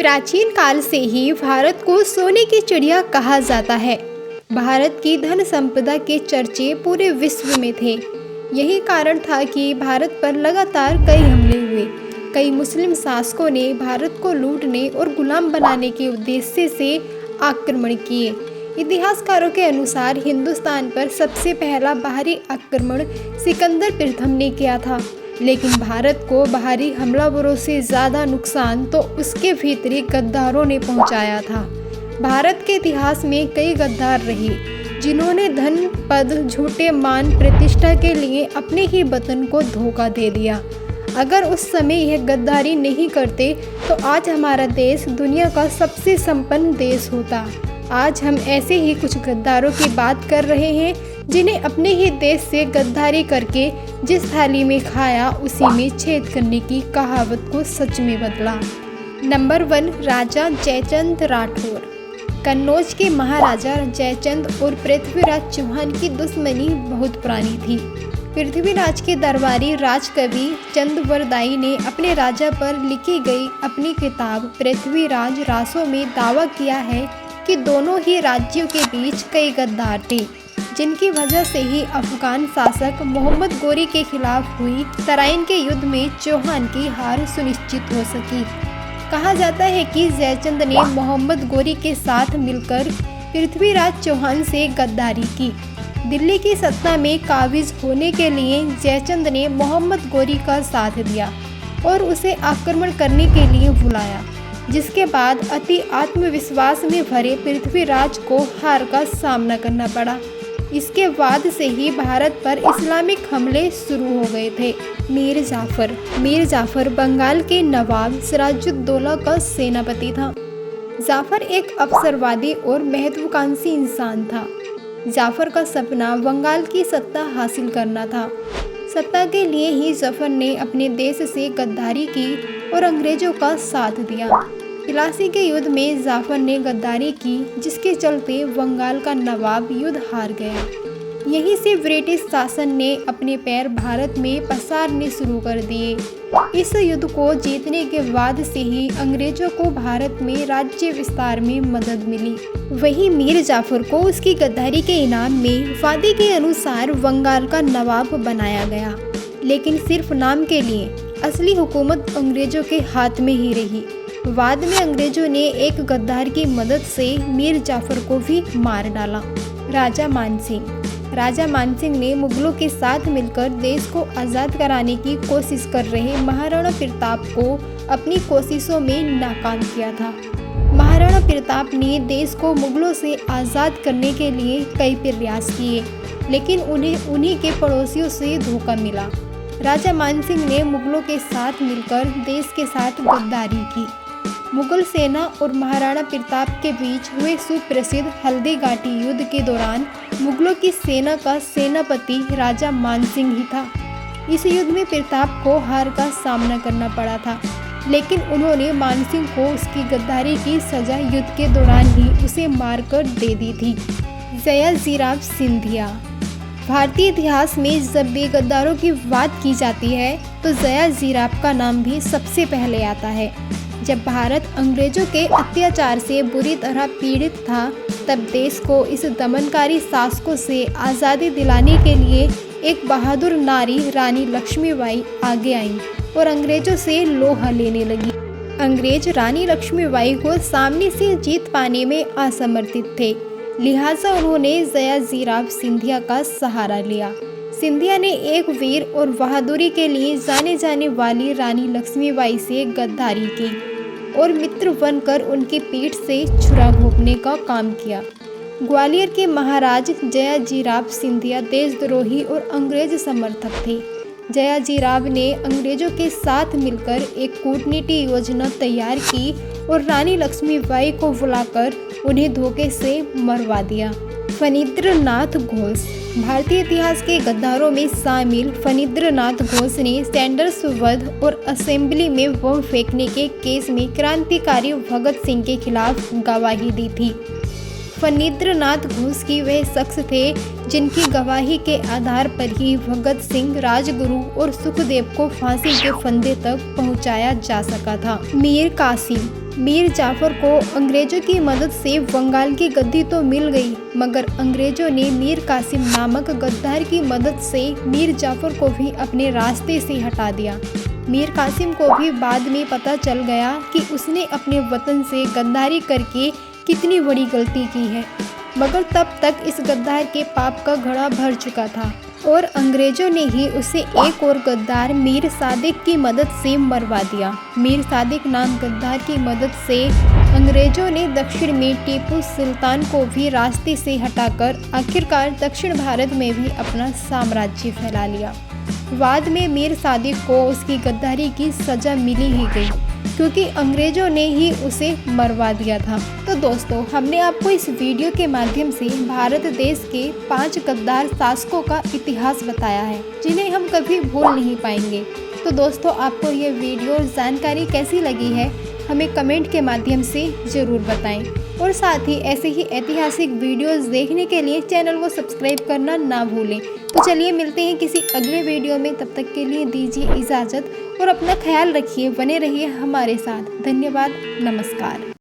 प्राचीन काल से ही भारत को सोने की चिड़िया कहा जाता है। भारत की धन संपदा के चर्चे पूरे विश्व में थे। यही कारण था कि भारत पर लगातार कई हमले हुए। कई मुस्लिम शासकों ने भारत को लूटने और गुलाम बनाने के उद्देश्य से आक्रमण किए। इतिहासकारों के अनुसार हिंदुस्तान पर सबसे पहला बाहरी आक्रमण सिकंदर प्रथम ने किया था, लेकिन भारत को बाहरी हमलावरों से ज़्यादा नुकसान तो उसके भीतरी गद्दारों ने पहुंचाया था। भारत के इतिहास में कई गद्दार रहे, जिन्होंने धन, पद, झूठे मान प्रतिष्ठा के लिए अपने ही वतन को धोखा दे दिया। अगर उस समय यह गद्दारी नहीं करते तो आज हमारा देश दुनिया का सबसे संपन्न देश होता। आज हम ऐसे ही कुछ गद्दारों की बात कर रहे हैं, जिन्हें अपने ही देश से गद्दारी करके जिस थाली में खाया उसी में छेद करने की कहावत को सच में बदला। नंबर 1, राजा जयचंद राठौर। कन्नौज के महाराजा जयचंद और पृथ्वीराज चौहान की दुश्मनी बहुत पुरानी थी। पृथ्वीराज के दरबारी राजकवि चंद्रवरदायी ने अपने राजा पर लिखी गई अपनी किताब पृथ्वीराज रासो में दावा किया है कि दोनों ही राज्यों के बीच कई गद्दार थे, जिनकी वजह से ही अफगान शासक मोहम्मद गोरी के खिलाफ हुई तराइन के युद्ध में चौहान की हार सुनिश्चित हो सकी। कहा जाता है कि जयचंद ने मोहम्मद गोरी के साथ मिलकर पृथ्वीराज चौहान से गद्दारी की। दिल्ली की सत्ता में काबिज होने के लिए जयचंद ने मोहम्मद गोरी का साथ दिया और उसे आक्रमण करने के लिए बुलाया, जिसके बाद अति आत्मविश्वास में भरे पृथ्वीराज को हार का सामना करना पड़ा। इसके बाद से ही भारत पर इस्लामिक हमले शुरू हो गए थे। मीर जाफर बंगाल के नवाब सिराजुद्दौला का सेनापति था। जाफर एक अवसरवादी और महत्वाकांक्षी इंसान था। जाफर का सपना बंगाल की सत्ता हासिल करना था। सत्ता के लिए ही जाफर ने अपने देश से गद्दारी की और अंग्रेजों का साथ दिया। प्लासी के युद्ध में जाफर ने गद्दारी की, जिसके चलते बंगाल का नवाब युद्ध हार गया। यहीं से ब्रिटिश शासन ने अपने पैर भारत में पसारने शुरू कर दिए। इस युद्ध को जीतने के बाद से ही अंग्रेजों को भारत में राज्य विस्तार में मदद मिली। वहीं मीर जाफर को उसकी गद्दारी के इनाम में वादे के अनुसार बंगाल का नवाब बनाया गया, लेकिन सिर्फ नाम के लिए। असली हुकूमत अंग्रेजों के हाथ में ही रही। बाद में अंग्रेजों ने एक गद्दार की मदद से मीर जाफर को भी मार डाला। राजा मानसिंह ने मुगलों के साथ मिलकर देश को आज़ाद कराने की कोशिश कर रहे महाराणा प्रताप को अपनी कोशिशों में नाकाम किया था। महाराणा प्रताप ने देश को मुगलों से आज़ाद करने के लिए कई प्रयास किए, लेकिन उन्हें उन्हीं के पड़ोसियों से धोखा मिला। राजा मानसिंह ने मुगलों के साथ मिलकर देश के साथ गद्दारी की। मुगल सेना और महाराणा प्रताप के बीच हुए सुप्रसिद्ध हल्दी घाटी युद्ध के दौरान मुगलों की सेना का सेनापति राजा मानसिंह ही था। इस युद्ध में प्रताप को हार का सामना करना पड़ा था, लेकिन उन्होंने मानसिंह को उसकी गद्दारी की सजा युद्ध के दौरान ही उसे मारकर दे दी थी। सयाजीराव सिंधिया। भारतीय इतिहास में जब भी गद्दारों की बात की जाती है तो सयाजीराव का नाम भी सबसे पहले आता है। जब भारत अंग्रेजों के अत्याचार से बुरी तरह पीड़ित था, तब देश को इस दमनकारी शासकों से आज़ादी दिलाने के लिए एक बहादुर नारी रानी लक्ष्मीबाई आगे आईं और अंग्रेजों से लोहा लेने लगी। अंग्रेज रानी लक्ष्मीबाई को सामने से जीत पाने में असमर्थित थे, लिहाजा उन्होंने सयाजीराव सिंधिया का सहारा लिया। सिंधिया ने एक वीर और बहादुरी के लिए जाने जाने वाली रानी लक्ष्मीबाई से गद्दारी की और मित्र बनकर उनकी पीठ से छुरा घोंपने का काम किया। ग्वालियर के महाराज जयाजीराव सिंधिया देशद्रोही और अंग्रेज समर्थक थे। जयाजीराव ने अंग्रेजों के साथ मिलकर एक कूटनीति योजना तैयार की और रानी लक्ष्मीबाई को बुलाकर उन्हें धोखे से मरवा दिया। फणींद्रनाथ घोष। भारतीय इतिहास के गद्दारों में शामिल फणींद्रनाथ घोष ने सैंडर्स वध और असेंबली में बम फेंकने के केस में क्रांतिकारी भगत सिंह के खिलाफ गवाही दी थी। फणींद्रनाथ घोष की वह शख्स थे जिनकी गवाही के आधार पर ही भगत सिंह, राजगुरु और सुखदेव को फांसी के फंदे तक पहुंचाया जा सका था। मीर कासिम। मीर जाफर को अंग्रेजों की मदद से बंगाल की गद्दी तो मिल गई, मगर अंग्रेजों ने मीर कासिम नामक गद्दार की मदद से मीर जाफर को भी अपने रास्ते से हटा दिया। मीर कासिम को भी बाद में पता चल गया कि उसने अपने वतन से गद्दारी करके कितनी बड़ी गलती की है, मगर तब तक इस गद्दार के पाप का घड़ा भर चुका था और अंग्रेजों ने ही उसे एक और गद्दार मीर सादिक की मदद से मरवा दिया। मीर सादिक नाम गद्दार की मदद से अंग्रेजों ने दक्षिण में टीपू सुल्तान को भी रास्ते से हटाकर आखिरकार दक्षिण भारत में भी अपना साम्राज्य फैला लिया। बाद में मीर सादिक को उसकी गद्दारी की सज़ा मिली ही गई, क्योंकि अंग्रेजों ने ही उसे मरवा दिया था। तो दोस्तों, हमने आपको इस वीडियो के माध्यम से भारत देश के 5 गद्दार शासकों का इतिहास बताया है, जिन्हें हम कभी भूल नहीं पाएंगे। तो दोस्तों, आपको ये वीडियो और जानकारी कैसी लगी है, हमें कमेंट के माध्यम से ज़रूर बताएं और साथ ही ऐसे ही ऐतिहासिक वीडियोस देखने के लिए चैनल को सब्सक्राइब करना ना भूलें। तो चलिए मिलते हैं किसी अगले वीडियो में, तब तक के लिए दीजिए इजाज़त और अपना ख्याल रखिए, बने रहिए हमारे साथ। धन्यवाद, नमस्कार।